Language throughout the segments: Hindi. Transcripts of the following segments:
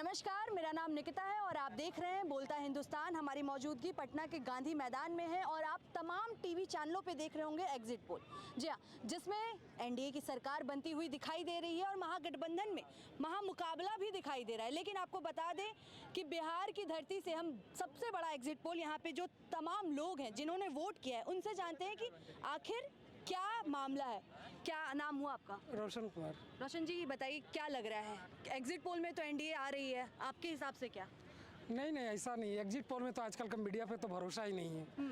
नमस्कार, मेरा नाम निकिता है और आप देख रहे हैं बोलता हिंदुस्तान। हमारी मौजूदगी पटना के गांधी मैदान में है और आप तमाम टीवी चैनलों पे देख रहे होंगे एग्जिट पोल। जी हाँ, जिसमें एनडीए की सरकार बनती हुई दिखाई दे रही है और महागठबंधन में महामुकाबला भी दिखाई दे रहा है। लेकिन आपको बता दें कि बिहार की धरती से हम सबसे बड़ा एग्जिट पोल यहाँ पे जो तमाम लोग हैं जिन्होंने वोट किया है उनसे जानते हैं कि आखिर क्या मामला है। क्या नाम हुआ आपका? रोशन कुमार। रोशन जी, बताइए क्या लग रहा है? एग्जिट पोल में तो एनडीए आ रही है, आपके हिसाब से क्या? नहीं, ऐसा नहीं है। एग्जिट पोल में तो आजकल का मीडिया पे तो भरोसा ही नहीं है।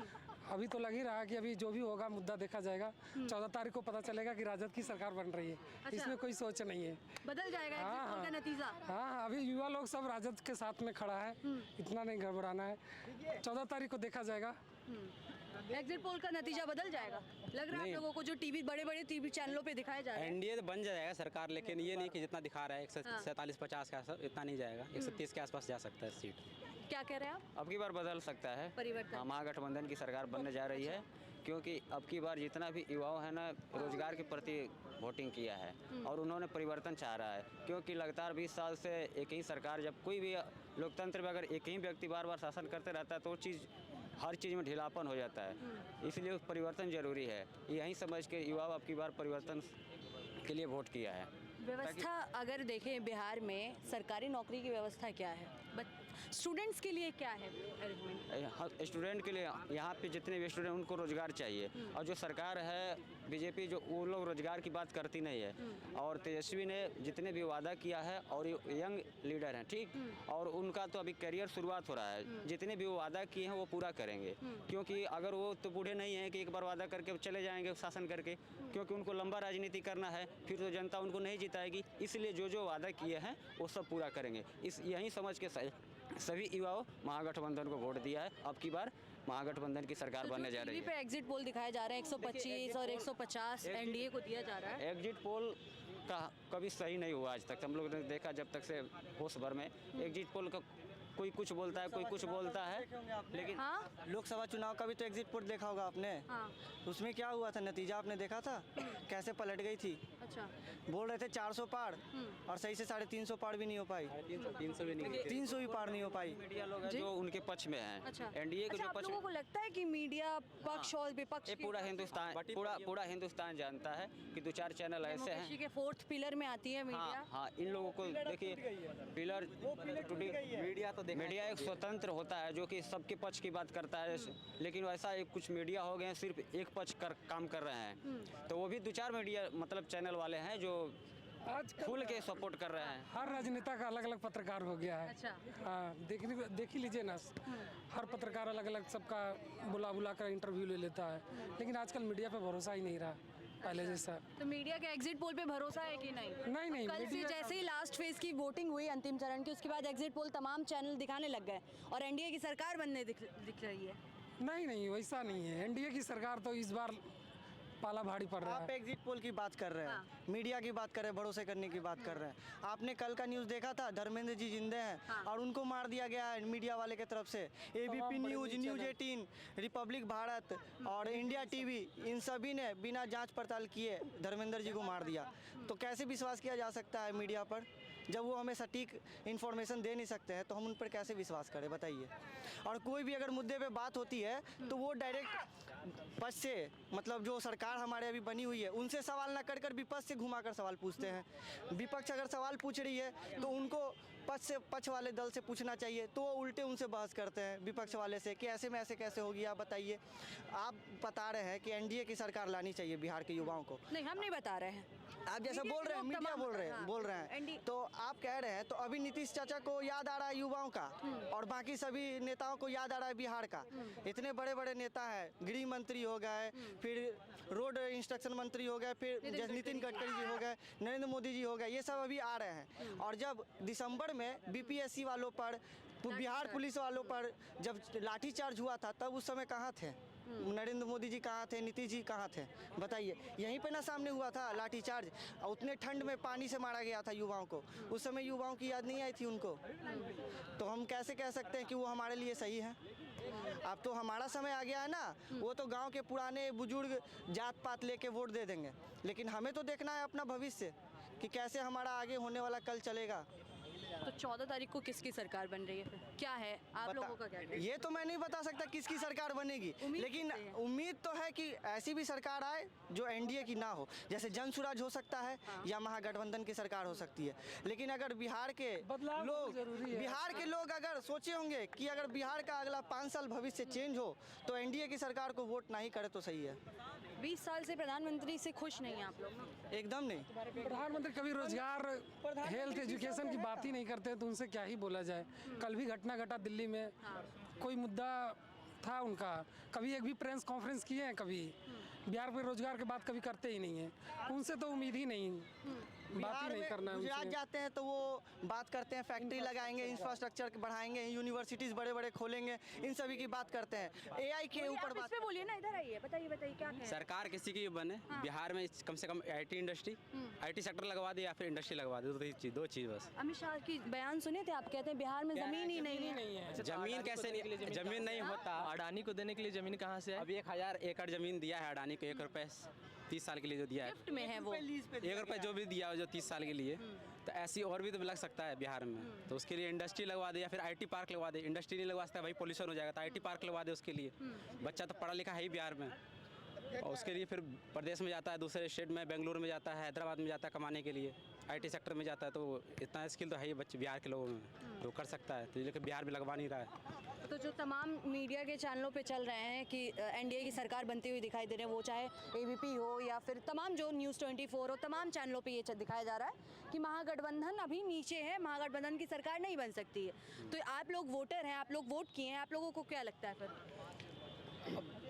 अभी तो लग ही रहा है कि अभी जो भी होगा मुद्दा देखा जाएगा। 14 तारीख को पता चलेगा कि राजद की सरकार बन रही है। अच्छा। इसमें कोई सोच नहीं है। बदल जाएगा एग्जिट पोल का नतीजा? हाँ, अभी युवा लोग सब राजद के साथ में खड़ा है। इतना नहीं घबराना है। 14 तारीख को देखा जाएगा। एग्जिट पोल का नतीजा बदल जाएगा लग रहा है आप लोगों को, जो टीवी बड़े टीवी चैनलों पे दिखाया जा रहा है? एनडीए तो बन जाएगा सरकार, लेकिन ये नहीं कि जितना दिखा रहा है 147-50 के आसपास, इतना नहीं जाएगा। 130 के आसपास जा सकता है सीट। क्या कह रहे हैं आप? अब की बार बदल सकता है, परिवर्तन। महागठबंधन की सरकार बनने जा रही है, क्योंकि अब की बार जितना भी युवाओं है ना, रोजगार के प्रति वोटिंग किया है और उन्होंने परिवर्तन चाह रहा है। क्योंकि लगातार 20 साल से एक ही सरकार, जब कोई भी लोकतंत्र में अगर एक ही व्यक्ति बार बार शासन करते रहता है तो हर चीज़ में ढीलापन हो जाता है। इसलिए परिवर्तन जरूरी है। यही समझ के युवा अब की बार परिवर्तन के लिए वोट किया है। व्यवस्था अगर देखें बिहार में सरकारी नौकरी की व्यवस्था क्या है, स्टूडेंट्स के लिए क्या है? स्टूडेंट के लिए यहाँ पे जितने भी स्टूडेंट उनको रोजगार चाहिए, और जो सरकार है बीजेपी, जो वो लोग रोजगार की बात करती नहीं है। और तेजस्वी ने जितने भी वादा किया है, और यंग लीडर हैं, ठीक, और उनका तो अभी करियर शुरुआत हो रहा है। जितने भी वो वादा किए हैं वो पूरा करेंगे, क्योंकि अगर वो तो बूढ़े नहीं हैं कि एक बार वादा करके चले जाएंगे शासन करके, क्योंकि उनको लंबा राजनीति करना है, फिर तो जनता उनको नहीं जिताएगी। इसलिए जो वादा किए हैं वो सब पूरा करेंगे। यही समझ के सभी युवाओं महागठबंधन को वोट दिया है। अब की बार महागठबंधन की सरकार बनने जा रही है। पे एग्जिट पोल दिखाए जा रहे हैं 125 और 150 एनडीए को दिया जा रहा है। एग्जिट पोल का कभी सही नहीं हुआ आज तक। हम लोग ने देखा जब तक से होश भर में, एग्जिट पोल का कोई कुछ बोलता है, कोई कुछ बोलता है, लेकिन हाँ? लोकसभा चुनाव का भी तो एग्जिट पोल देखा होगा आपने। हाँ। उसमें क्या हुआ था, नतीजा आपने देखा था कैसे पलट गई थी। अच्छा। बोल रहे थे 400 पार और सही से 350 पार भी नहीं हो पाई। 300 भी नहीं, 300 भी पार नहीं हो पाई। मीडिया लोग हैं जो उनके पक्ष में हैं। अच्छा। एनडीए के अच्छा, जो आप पक्ष लोगों को लगता है कि मीडिया पक्ष और विपक्ष ये पूरा हिंदुस्तान जानता है कि 2-4 चैनल ऐसे हैं के फोर्थ पिलर में आती है मीडिया। हाँ, इन लोगों को देखिए, पिलर मीडिया एक स्वतंत्र होता है जो कि सबके पक्ष की बात करता है। लेकिन वैसा कुछ मीडिया हो गए सिर्फ एक पक्ष काम कर रहे हैं। तो वो भी 2-4 मीडिया मतलब चैनल वाले हैं जो आज खुल के सपोर्ट कर रहे हैं। हर राजनेता का अलग अलग पत्रकार हो गया है। अच्छा। हाँ, देख ही लीजिए ना, हर पत्रकार अलग अलग सबका बुला कर इंटरव्यू ले लेता है। लेकिन आजकल मीडिया पे भरोसा ही नहीं रहा पहले जैसा। तो मीडिया के एग्जिट पोल पे भरोसा है कि नहीं? नहीं, कल से जैसे ही लास्ट फेज की वोटिंग हुई अंतिम चरण की, उसके बाद एग्जिट पोल तमाम चैनल दिखाने लग गए और एनडीए की सरकार बनने दिख रही है। नहीं, वैसा नहीं है। एनडीए की सरकार तो इस बार पाला भारी पड़ रहा है। आप एग्जिट पोल की बात कर रहे हैं। हाँ। मीडिया की बात कर रहे हैं, भरोसे करने की बात कर रहे हैं। आपने कल का न्यूज़ देखा था, धर्मेंद्र जी जिंदे हैं। हाँ। और उनको मार दिया गया है मीडिया वाले की तरफ से। ABP news, news 18, Republic Bharat और इंडिया टीवी, इन सभी ने बिना जांच पड़ताल किए धर्मेंद्र जी को मार दिया। तो कैसे विश्वास किया जा सकता है मीडिया पर? जब वो हमें सटीक इन्फॉर्मेशन दे नहीं सकते हैं तो हम उन पर कैसे विश्वास करें, बताइए। और कोई भी अगर मुद्दे पे बात होती है तो वो डायरेक्ट पक्ष से, मतलब जो सरकार हमारे अभी बनी हुई है उनसे सवाल ना कर विपक्ष से घुमाकर सवाल पूछते हैं। विपक्ष अगर सवाल पूछ रही है तो उनको पक्ष वाले दल से पूछना चाहिए, तो वो उल्टे उनसे बहस करते हैं विपक्ष वाले से कि ऐसे में ऐसे कैसे होगी। आप बताइए। आप बता रहे हैं कि एनडीए की सरकार लानी चाहिए बिहार के युवाओं को। नहीं, हम नहीं बता रहे हैं, आप जैसा बोल रहे हैं, मीडिया बोल रहे हैं। तो आप कह रहे हैं, तो अभी नीतीश चाचा को याद आ रहा है युवाओं का, और बाकी सभी नेताओं को याद आ रहा है बिहार का। इतने बड़े बड़े नेता हैं, गृह मंत्री हो गए, फिर रोड इंस्ट्रक्शन मंत्री हो गए, फिर नितिन गडकरी जी हो गए, नरेंद्र मोदी जी हो गए, ये सब अभी आ रहे हैं। और जब दिसंबर में बीपीएससी वालों पर, बिहार पुलिस वालों पर जब लाठीचार्ज हुआ था, तब उस समय कहाँ थे नरेंद्र मोदी जी? कहाँ थे नीतीश जी? कहाँ थे? बताइए। यहीं पे ना सामने हुआ था लाठीचार्ज, उतने ठंड में पानी से मारा गया था युवाओं को। उस समय युवाओं की याद नहीं आई थी उनको? तो हम कैसे कह सकते हैं कि वो हमारे लिए सही है? अब तो हमारा समय आ गया है ना, वो तो गांव के पुराने बुजुर्ग जात पात लेके वोट दे देंगे, लेकिन हमें तो देखना है अपना भविष्य कि कैसे हमारा आगे होने वाला कल चलेगा। तो 14 तारीख को किसकी सरकार बन रही है फिर? क्या है आप लोगों का क्या कहना है? ये तो मैं नहीं बता सकता किसकी सरकार बनेगी, उम्मीद लेकिन करते हैं। उम्मीद तो है कि ऐसी भी सरकार आए जो एनडीए की ना हो। जैसे जनसुराज हो सकता है या महागठबंधन की सरकार हो सकती है। लेकिन अगर बिहार के बदलाव लोग जरूरी है। बिहार के लोग अगर सोचे होंगे कि अगर बिहार का अगला 5 साल भविष्य चेंज हो तो एनडीए की सरकार को वोट नहीं करे तो सही है। 20 साल से प्रधानमंत्री से खुश नहीं हैं आप लोग ना? एकदम नहीं। प्रधानमंत्री कभी रोजगार, हेल्थ, एजुकेशन की बात ही नहीं करते हैं, तो उनसे क्या ही बोला जाए। कल भी घटना घटा दिल्ली में, कोई मुद्दा था उनका, कभी एक भी प्रेस कॉन्फ्रेंस किए हैं कभी? बिहार में रोजगार की बात कभी करते ही नहीं है, उनसे तो उम्मीद ही नहीं, बात ही बिहार नहीं में करना है गुजरात उनसे। जाते हैं तो वो बात करते हैं फैक्ट्री लगाएंगे, इंफ्रास्ट्रक्चर बढ़ाएंगे, यूनिवर्सिटीज बड़े बड़े खोलेंगे, इन सभी की बात करते हैं। एआई के ऊपर आप इस बात पे बोलिए ना, इधर आइए, बताइए बताइए क्या कहें? सरकार किसी की भी बने, बिहार में कम से कम आईटी इंडस्ट्री, आईटी सेक्टर लगवा दे या फिर इंडस्ट्री लगवा दे, दो चीज़ बस। अमित शाह की बयान सुने थे आप? कहते हैं बिहार में जमीन ही नहीं है। जमीन कैसे नहीं, जमीन नहीं होता। अडानी को देने के लिए जमीन कहाँ से है? अभी 1000 एकड़ जमीन दिया है अडानी को, 1 रुपये 30 साल के लिए जो दिया है, गिफ्ट में है वो। 1 रुपये जो भी दिया है जो 30 साल के लिए, तो ऐसी और भी तो लग सकता है बिहार में। तो उसके लिए इंडस्ट्री लगवा दे या फिर आईटी पार्क लगवा दे। इंडस्ट्री नहीं लगवा सकता भाई, पोल्यूशन हो जाएगा, तो आईटी पार्क लगवा दे उसके लिए। बच्चा तो पढ़ा लिखा है ही बिहार में, और उसके लिए फिर प्रदेश में जाता है, दूसरे स्टेट में, बेंगलुरु में जाता है, हैदराबाद में जाता है कमाने के लिए, आईटी सेक्टर में जाता है। तो इतना स्किल तो है ही बच्चे बिहार के लोगों में, तो कर सकता है, तो लेकिन बिहार में लगवा नहीं रहा है। तो जो तमाम मीडिया के चैनलों पे चल रहे हैं कि एनडीए की सरकार बनती हुई दिखाई दे रही है, वो चाहे एबीपी हो या फिर तमाम जो न्यूज़ 24 हो, तमाम चैनलों पे ये दिखाया जा रहा है कि महागठबंधन अभी नीचे है, महागठबंधन की सरकार नहीं बन सकती है। तो आप लोग वोटर हैं, आप लोग वोट किए हैं, आप लोगों को क्या लगता है फिर?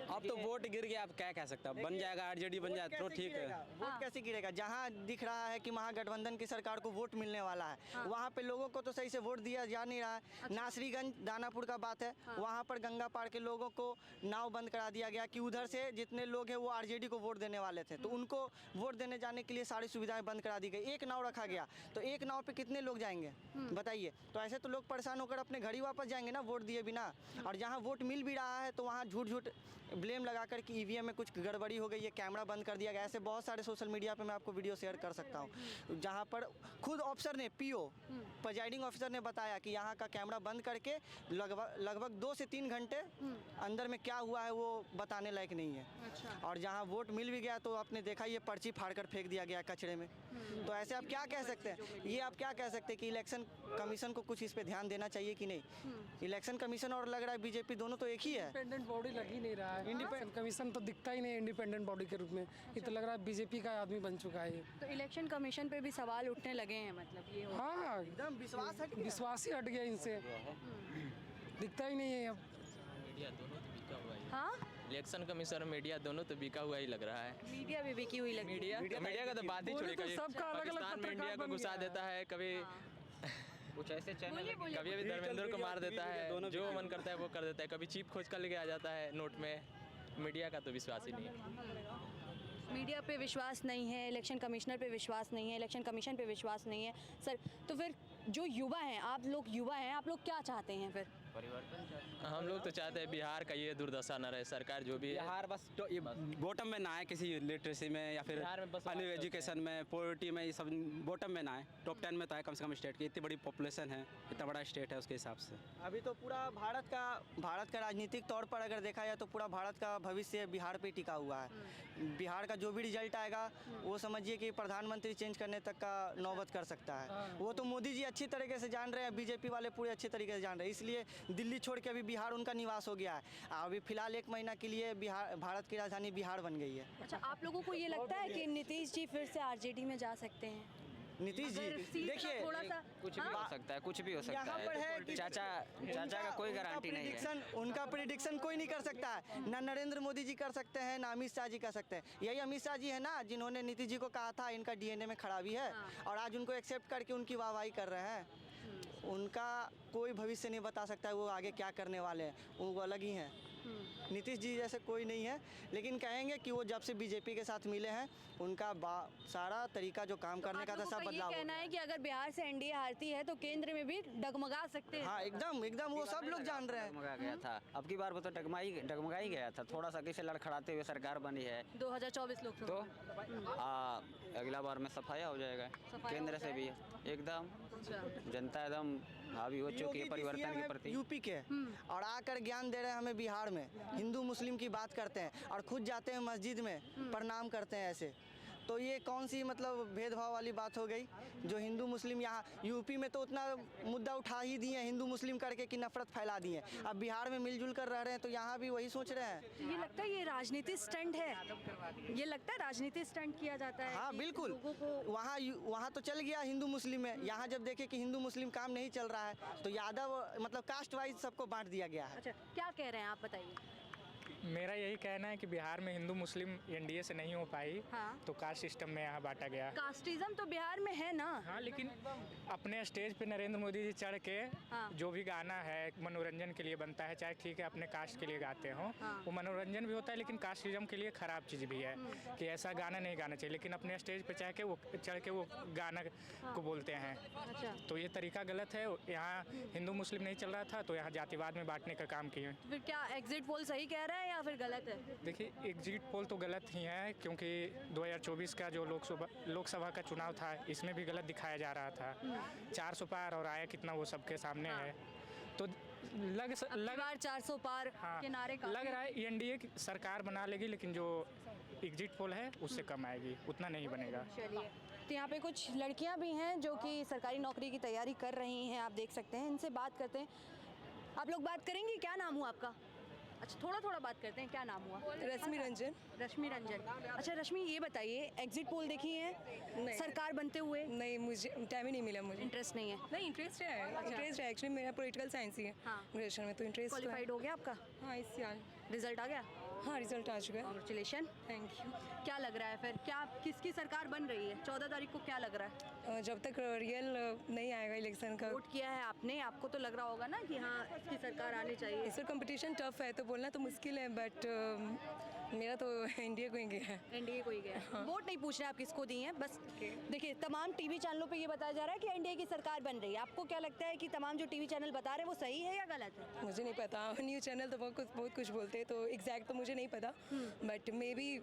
अब तो वोट गिर गया, आप क्या कह सकते हैं, बन जाएगा, आरजेडी बन जाए तो ठीक है। वोट कैसे गिरेगा? जहाँ दिख रहा है कि महागठबंधन की सरकार को वोट मिलने वाला है, वहाँ पे लोगों को तो सही से वोट दिया जा नहीं रहा है। नासरीगंज दानापुर का बात है, वहाँ पर गंगा पार के लोगों को नाव बंद करा दिया गया कि उधर से जितने लोग हैं वो आरजेडी को वोट देने वाले थे, तो उनको वोट देने जाने के लिए सारी सुविधाएं बंद करा दी गई। एक नाव रखा गया, तो एक नाव पे कितने लोग जाएंगे बताइए? तो ऐसे तो लोग परेशान होकर अपने घर ही वापस जाएंगे ना वोट दिए बिना। और जहाँ वोट मिल भी रहा है तो वहाँ झूठ झूठ ब्लेम लगाकर कि ईवीएम में कुछ गड़बड़ी हो गई है, कैमरा बंद कर दिया गया। ऐसे बहुत सारे सोशल मीडिया पे मैं आपको वीडियो शेयर कर सकता हूँ, जहाँ पर खुद ऑफिसर ने, पीओ प्रिजाइडिंग ऑफिसर ने बताया कि यहाँ का कैमरा बंद करके लगभग 2 से 3 घंटे अंदर में क्या हुआ है वो बताने लायक नहीं है। और जहाँ वोट मिल भी गया तो आपने देखा ये पर्ची फाड़ कर फेंक दिया गया कचरे में। तो ऐसे आप क्या कह सकते हैं? ये आप क्या कह सकते हैं कि इलेक्शन कमीशन को कुछ इस पे ध्यान देना चाहिए कि नहीं? इलेक्शन कमीशन और लग रहा है बीजेपी दोनों तो एक ही है। इंडिपेंडेंट बॉडी लग ही नहीं रहा है, इंडिपेंडेंट कमीशन तो दिखता ही नहीं इंडिपेंडेंट बॉडी के रूप में। ये तो लग रहा है बीजेपी का आदमी बन चुका है ये। तो इलेक्शन कमीशन पे भी सवाल उठने लगे हैं, मतलब ये हो। हाँ, एकदम विश्वास हट गया। विश्वास ही हट गया इनसे, दिखता ही नहीं है अब। हाँ, इलेक्शन कमीशन और मीडिया दोनों तो बिका हुआ ही लग रहा है। मीडिया भी बिकी हुई लगी। मीडिया का तो बात ही बोले छोड़ी, तो कभी सबका अलग-अलग पाकिस्तान में पत्रकार इंडिया को बन घुसा गया है। देता है, कभी कुछ ऐसे चैनल बोलिए बोलिए। कभी अभी धर्मेंद्र को मार देता है, दोनों जो मन करता है वो कर देता है, कभी चीप खोज कर लेके आ जाता है नोट में। मीडिया का तो विश्वास ही नहीं है। मीडिया पे विश्वास नहीं है, इलेक्शन कमिश्नर पे विश्वास नहीं है, इलेक्शन कमीशन पे विश्वास नहीं है सर। तो फिर जो युवा हैं, आप लोग युवा हैं, आप लोग क्या चाहते हैं फिर? हम लोग तो चाहते हैं बिहार का ये दुर्दशा न रहे, सरकार जो भी है। बिहार बस तो ये बॉटम में ना आए, किसी लिटरेसी में या फिर बिहार में बस अन्य एजुकेशन में, पॉवर्टी में, ये सब बॉटम में ना आए, टॉप 10 में तो आए कम से कम। स्टेट की इतनी बड़ी पॉपुलेशन है, इतना बड़ा स्टेट है, उसके हिसाब से अभी तो पूरा भारत का राजनीतिक तौर पर अगर देखा जाए तो पूरा भारत का भविष्य बिहार पे टिका हुआ है। बिहार का जो भी रिजल्ट आएगा वो समझिए कि प्रधानमंत्री चेंज करने तक का नौबत कर सकता है। वो तो मोदी जी अच्छी तरीके से जान रहे हैं, बीजेपी वाले पूरे अच्छे तरीके से जान रहे हैं, इसलिए दिल्ली छोड़ के अभी बिहार उनका निवास हो गया है। अभी फिलहाल 1 महीना के लिए बिहार, भारत की राजधानी बिहार बन गई है। अच्छा, आप लोगों को ये लगता है कि नीतीश जी फिर से आरजेडी में जा सकते हैं? नीतीश अगर जी सीट का देखिए, थोड़ा सा कुछ भी हो सकता है, कुछ भी हो सकता यहाँ पर है है। कि चाचा का कोई गारंटी नहीं है। उनका प्रिडिक्शन कोई नहीं कर सकता है, ना नरेंद्र मोदी जी कर सकते हैं, ना अमित शाह जी कर सकते हैं। यही अमित शाह जी है ना जिन्होंने नीतीश जी को कहा था इनका डीएनए में खराबी है, और आज उनको एक्सेप्ट करके उनकी वाहवाही कर रहे हैं। उनका कोई भविष्य नहीं बता सकता है वो आगे क्या करने वाले हैं, वो अलग ही हैं। नीतीश जी जैसे कोई नहीं है, लेकिन कहेंगे कि वो जब से बीजेपी के साथ मिले हैं उनका सारा तरीका जो काम करने का था सब बदलाव हो कहना गया। है कि अगर बिहार से एनडीए हारती है तो केंद्र में भी डगमगा सकते हैं। हाँ एकदम एकदम वो सब लोग जान रहे हैं। डगमगा गया था, अब की बार वो तो डगमगा ही गया था, थोड़ा सा किसी लड़खड़ाते हुए सरकार बनी है 2024 लोकसभा तो अगला बार में सफाया हो जाएगा केंद्र से भी एकदम जनता एकदम हावी हो चुकी है परिवर्तन के प्रति। यूपी के और आकर ज्ञान दे रहे हैं हमें बिहार में, हिंदू मुस्लिम की बात करते हैं और खुद जाते हैं मस्जिद में प्रणाम करते हैं ऐसे। तो ये कौन सी मतलब भेदभाव वाली बात हो गई जो हिंदू मुस्लिम यहाँ यूपी में तो उतना मुद्दा उठा ही दिए हिंदू मुस्लिम करके कि नफरत फैला दी है। अब बिहार में मिलजुल कर रह रहे हैं तो यहाँ भी वही सोच रहे हैं। ये लगता है ये राजनीति स्टंट है, ये लगता है राजनीति स्टंट किया जाता है। हाँ कि बिल्कुल, लोगों को वहाँ तो चल गया हिंदू मुस्लिम में, यहाँ जब देखे कि हिंदू मुस्लिम काम नहीं चल रहा है तो यादव मतलब कास्ट वाइज सबको बांट दिया गया है। अच्छा क्या कह रहे हैं आप बताइए। मेरा यही कहना है कि बिहार में हिंदू मुस्लिम एनडीए से नहीं हो पाई, हाँ। तो कास्ट सिस्टम में यहाँ बांटा गया। कास्टिज्म तो बिहार में है ना। हाँ, लेकिन अपने स्टेज पे नरेंद्र मोदी जी चढ़ के हाँ। जो भी गाना है मनोरंजन के लिए बनता है, चाहे ठीक है अपने कास्ट के लिए गाते हों, वो मनोरंजन भी होता है, लेकिन कास्टिज्म के लिए ख़राब चीज़ भी है कि ऐसा गाना नहीं गाना चाहिए, लेकिन अपने स्टेज पे चाह के वो चढ़ के वो गाना को बोलते हैं। अच्छा तो ये तरीका गलत है। यहाँ हिंदू मुस्लिम नहीं चल रहा था तो यहाँ जातिवाद में बांटने का काम किए। फिर क्या एग्जिट पोल सही कह रहा है या फिर गलत है। देखिए एग्जिट पोल तो गलत ही है, क्योंकि 2024 का जो लोकसभा का चुनाव था इसमें भी गलत दिखाया जा रहा था। 400 पार और आया कितना वो सबके सामने है। तो बार 400 पार के नारे का लग रहा है एनडीए की सरकार बना लेगी, लेकिन जो एग्जिट पोल है उससे कम आएगी, उतना नहीं बनेगा। चलिए तो यहाँ पे कुछ लड़कियाँ भी हैं जो कि सरकारी नौकरी की तैयारी कर रही हैं, आप देख सकते हैं। इनसे बात करते हैं। आप लोग बात करेंगे, क्या नाम हुआ आपका? अच्छा थोड़ा बात करते हैं, क्या नाम हुआ? रश्मि रंजन। रश्मि रंजन। अच्छा रश्मि ये बताइए, एग्जिट पोल देखी है नहीं। सरकार बनते हुए? नहीं, मुझे टाइम ही नहीं मिला। मुझे इंटरेस्ट नहीं है? नहीं इंटरेस्ट है, इंटरेस्ट है एक्चुअली, मेरा पॉलिटिकल साइंस ही है हाँ। ग्रेजुएशन में, तो इंटरेस्ट क्वालिफाइड हो गया आपका? हाँ इस साल। रिजल्ट आ गया? हाँ रिजल्ट आ चुका है। कॉन्ग्रेचुलेशन। Thank you. क्या लग रहा है फिर, क्या किसकी सरकार बन रही है 14 तारीख को? क्या लग रहा है? जब तक रियल नहीं आएगा इलेक्शन का। वोट किया है आपने, आपको तो लग रहा होगा ना कि हाँ इसकी सरकार आनी चाहिए। इस पर कंपटीशन टफ है तो बोलना तो मुश्किल है, बट मेरा तो एनडीए को ही गया है। एनडीए को ही गया। वोट नहीं पूछ रहे आप किसको दिए हैं, बस देखिए तमाम टीवी चैनलों पे ये बताया जा रहा है कि एनडीए की सरकार बन रही है। आपको क्या लगता है कि तमाम जो टीवी चैनल बता रहे हैं वो सही है या गलत है? मुझे नहीं पता, न्यूज़ चैनल तो बहुत कुछ बोलते हैं, तो एग्जैक्ट तो मुझे नहीं पता, बट मे बी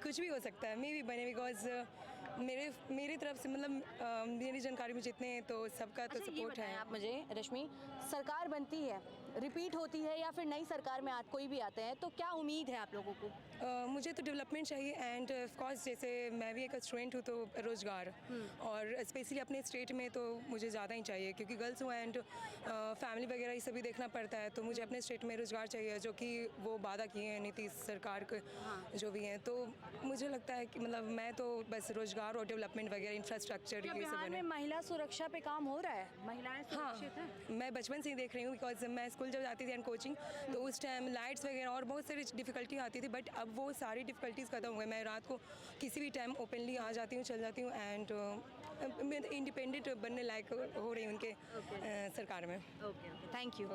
कुछ भी हो सकता है, मे बी बने, बिकॉज मेरी तरफ से मतलब मेरी जानकारी में जितने हैं तो सबका तो अच्छा, ये सपोर्ट बताएं है। आप मुझे रश्मि, सरकार बनती है, रिपीट होती है या फिर नई सरकार में कोई भी आते हैं, तो क्या उम्मीद है आप लोगों को? मुझे तो डेवलपमेंट चाहिए एंड ऑफ कोर्स जैसे मैं भी एक स्टूडेंट हूँ तो रोज़गार, और स्पेशली अपने स्टेट में तो मुझे ज़्यादा ही चाहिए क्योंकि गर्ल्स हूँ एंड फैमिली वगैरह ये सभी देखना पड़ता है, तो मुझे अपने स्टेट में रोज़गार चाहिए जो कि वो वादा किए हैं नीतीश सरकार के जो भी हैं। तो मुझे लगता है कि मतलब मैं तो बस रोज़गार और डेवलपमेंट वगैरह इंफ्रास्ट्रक्चर क्या ये सब बिहार में बने। महिला सुरक्षा पे काम हो रहा है? महिलाएं हाँ, सुरक्षित हैं? मैं बचपन से ही देख रही हूँ बिकॉज मैं स्कूल जब जाती थी एंड कोचिंग, तो उस टाइम लाइट्स वगैरह और बहुत सारी डिफ़िकल्टी आती थी, बट अब वो सारी डिफ़िकल्टीज़ खत्म हुए। मैं रात को किसी भी टाइम ओपनली आ जाती हूँ, चल जाती हूँ एंड इंडिपेंडेंट बनने लायक हो रही हूँ उनके सरकार में। Okay, thank you.